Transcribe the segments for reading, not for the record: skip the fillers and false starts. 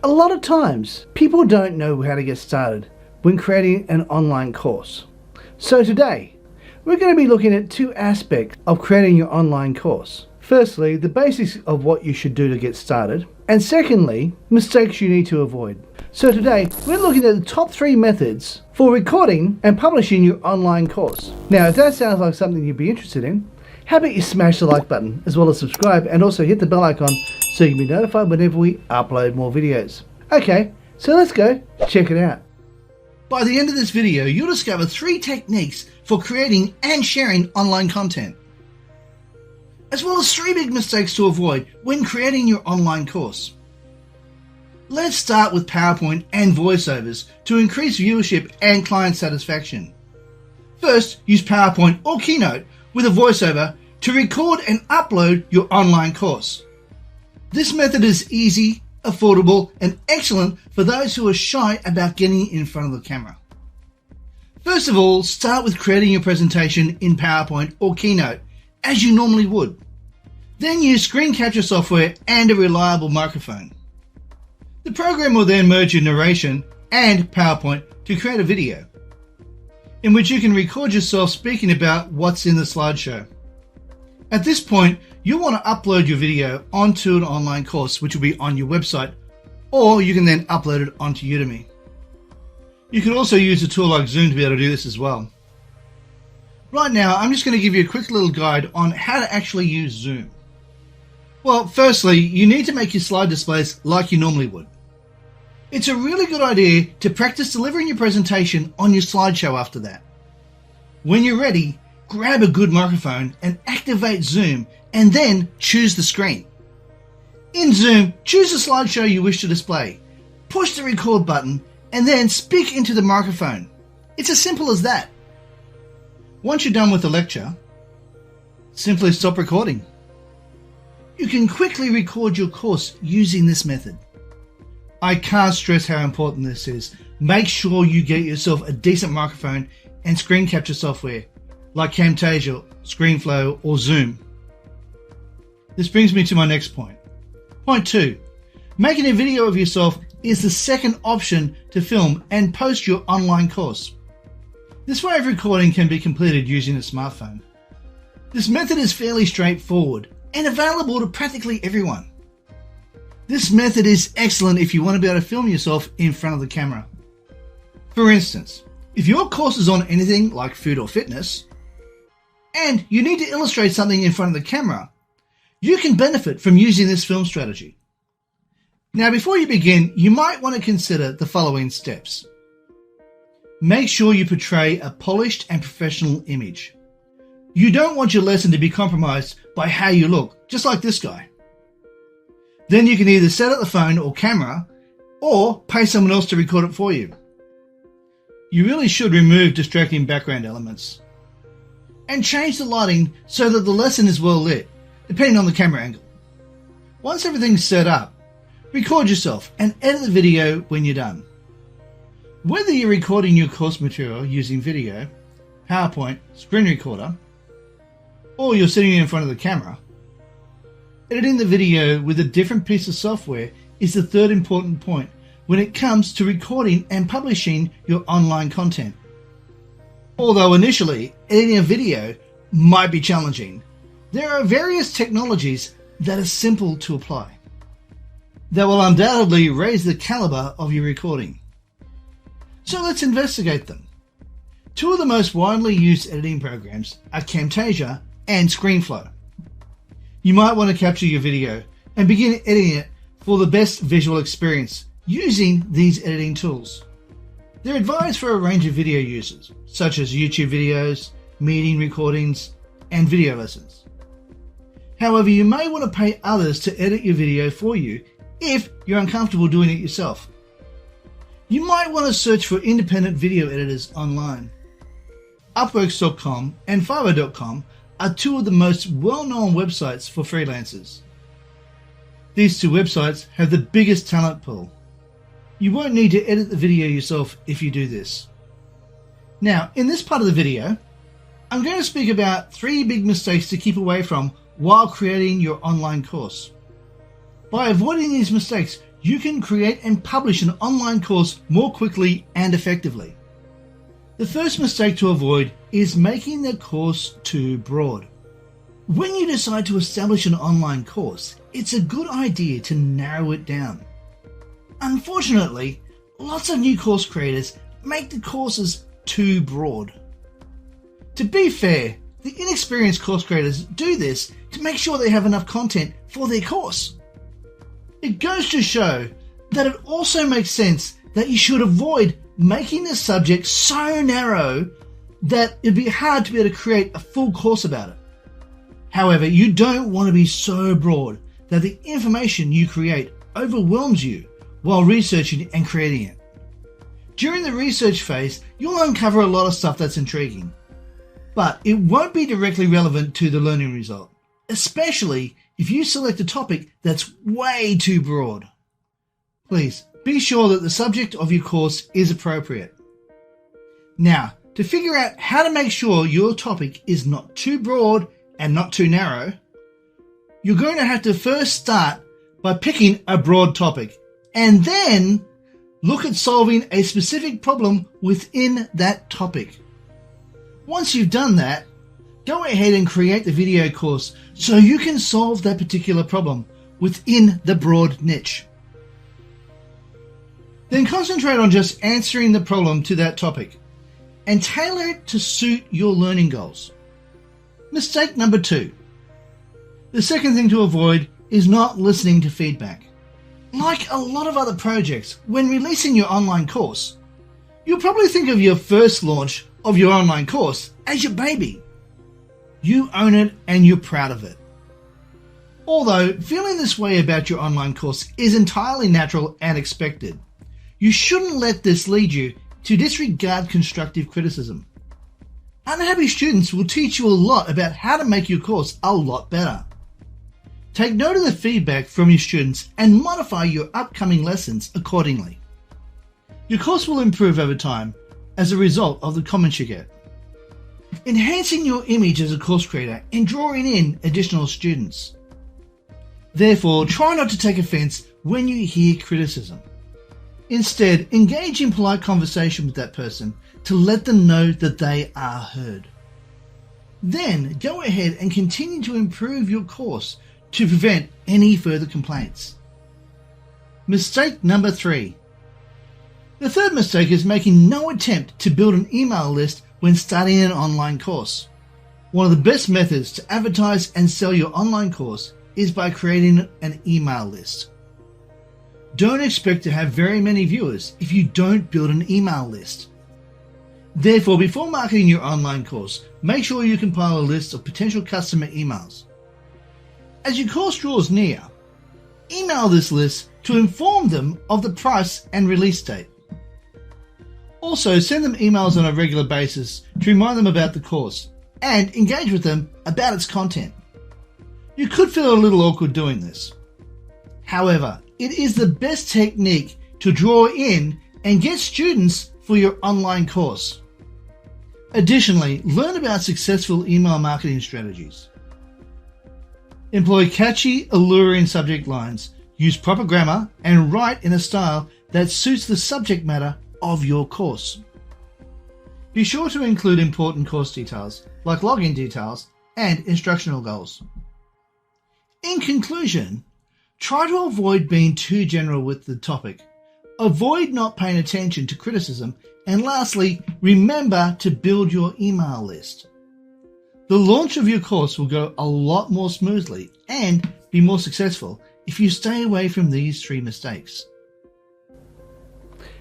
A lot of times, people don't know how to get started when creating an online course. So today, we're going to be looking at two aspects of creating your online course. Firstly, the basics of what you should do to get started, and secondly, mistakes you need to avoid. So today, we're looking at the top 3 methods for recording and publishing your online course. Now, if that sounds like something you'd be interested in, how about you smash the like button as well as subscribe, and also hit the bell icon so you can be notified whenever we upload more videos. Okay, so let's go check it out. By the end of this video, you'll discover 3 techniques for creating and sharing online content, as well as 3 big mistakes to avoid when creating your online course. Let's start with PowerPoint and voiceovers to increase viewership and client satisfaction. First, use PowerPoint or Keynote with a voiceover to record and upload your online course. This method is easy, affordable, and excellent for those who are shy about getting in front of the camera. First of all, start with creating your presentation in PowerPoint or Keynote as you normally would. Then use screen capture software and a reliable microphone. The program will then merge your narration and PowerPoint to create a video, in which you can record yourself speaking about what's in the slideshow. At this point, you'll want to upload your video onto an online course which will be on your website, or you can then upload it onto Udemy. You can also use a tool like Zoom to be able to do this as well. Right now, I'm just going to give you a quick little guide on how to actually use Zoom. Well, firstly, you need to make your slide displays like you normally would. It's a really good idea to practice delivering your presentation on your slideshow after that. When you're ready, grab a good microphone and activate Zoom, and then choose the screen. In Zoom, choose the slideshow you wish to display. Push the record button and then speak into the microphone. It's as simple as that. Once you're done with the lecture, simply stop recording. You can quickly record your course using this method. I can't stress how important this is. Make sure you get yourself a decent microphone and screen capture software like Camtasia, ScreenFlow, or Zoom. This brings me to my next point. Point 2. Making a video of yourself is the second option to film and post your online course. This way of recording can be completed using a smartphone. This method is fairly straightforward and available to practically everyone. This method is excellent if you want to be able to film yourself in front of the camera. For instance, if your course is on anything like food or fitness, and you need to illustrate something in front of the camera, you can benefit from using this film strategy. Now, before you begin, you might want to consider the following steps. Make sure you portray a polished and professional image. You don't want your lesson to be compromised by how you look, just like this guy. Then you can either set up the phone or camera, or pay someone else to record it for you. You really should remove distracting background elements. And change the lighting so that the lesson is well lit, depending on the camera angle. Once everything's set up, record yourself and edit the video when you're done. Whether you're recording your course material using video, PowerPoint, screen recorder, or you're sitting in front of the camera, editing the video with a different piece of software is the third important point when it comes to recording and publishing your online content. Although initially, editing a video might be challenging, there are various technologies that are simple to apply that will undoubtedly raise the caliber of your recording. So let's investigate them. 2 of the most widely used editing programs are Camtasia and ScreenFlow. You might want to capture your video and begin editing it for the best visual experience using these editing tools. They're advised for a range of video users, such as YouTube videos, meeting recordings, and video lessons. However, you may want to pay others to edit your video for you if you're uncomfortable doing it yourself. You might want to search for independent video editors online. Upworks.com and Fiverr.com are 2 of the most well-known websites for freelancers. These 2 websites have the biggest talent pool. You won't need to edit the video yourself if you do this. Now, in this part of the video, I'm going to speak about 3 big mistakes to keep away from while creating your online course. By avoiding these mistakes, you can create and publish an online course more quickly and effectively. The first mistake to avoid is making the course too broad. When you decide to establish an online course, it's a good idea to narrow it down. Unfortunately, lots of new course creators make the courses too broad. To be fair, the inexperienced course creators do this to make sure they have enough content for their course. It goes to show that it also makes sense that you should avoid making the subject so narrow that it'd be hard to be able to create a full course about it. However, you don't want to be so broad that the information you create overwhelms you while researching and creating it. During the research phase, you'll uncover a lot of stuff that's intriguing, but it won't be directly relevant to the learning result, especially if you select a topic that's way too broad. Please be sure that the subject of your course is appropriate. Now, to figure out how to make sure your topic is not too broad and not too narrow, you're going to have to first start by picking a broad topic and then look at solving a specific problem within that topic. Once you've done that, go ahead and create the video course so you can solve that particular problem within the broad niche. Then concentrate on just answering the problem to that topic and tailor it to suit your learning goals. Mistake number 2. The second thing to avoid is not listening to feedback. Like a lot of other projects, when releasing your online course, you'll probably think of your first launch of your online course as your baby. You own it and you're proud of it. Although feeling this way about your online course is entirely natural and expected, you shouldn't let this lead you to disregard constructive criticism. Unhappy students will teach you a lot about how to make your course a lot better. Take note of the feedback from your students and modify your upcoming lessons accordingly. Your course will improve over time as a result of the comments you get. Enhancing your image as a course creator and drawing in additional students. Therefore, try not to take offense when you hear criticism. Instead, engage in polite conversation with that person to let them know that they are heard. Then go ahead and continue to improve your course to prevent any further complaints. Mistake number 3. The third mistake is making no attempt to build an email list when starting an online course. One of the best methods to advertise and sell your online course is by creating an email list. Don't expect to have very many viewers if you don't build an email list. Therefore, before marketing your online course, make sure you compile a list of potential customer emails. As your course draws near, email this list to inform them of the price and release date. Also, send them emails on a regular basis to remind them about the course and engage with them about its content. You could feel a little awkward doing this. However, it is the best technique to draw in and get students for your online course. Additionally, learn about successful email marketing strategies. Employ catchy, alluring subject lines, use proper grammar, and write in a style that suits the subject matter of your course. Be sure to include important course details, like login details and instructional goals. In conclusion, try to avoid being too general with the topic. Avoid not paying attention to criticism, and lastly, remember to build your email list. The launch of your course will go a lot more smoothly and be more successful if you stay away from these 3 mistakes.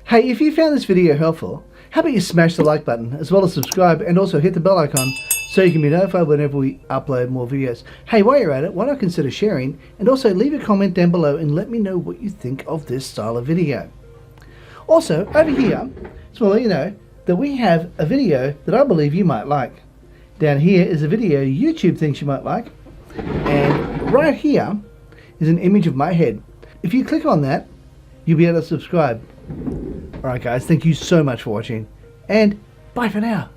Hey, if you found this video helpful, how about you smash the like button as well as subscribe and also hit the bell icon so you can be notified whenever we upload more videos. Hey, while you're at it, why not consider sharing and also leave a comment down below and let me know what you think of this style of video. Also, over here, just want to let you know that we have a video that I believe you might like. Down here is a video YouTube thinks you might like, and right here is an image of my head. If you click on that, you'll be able to subscribe. Alright guys, thank you so much for watching, and bye for now.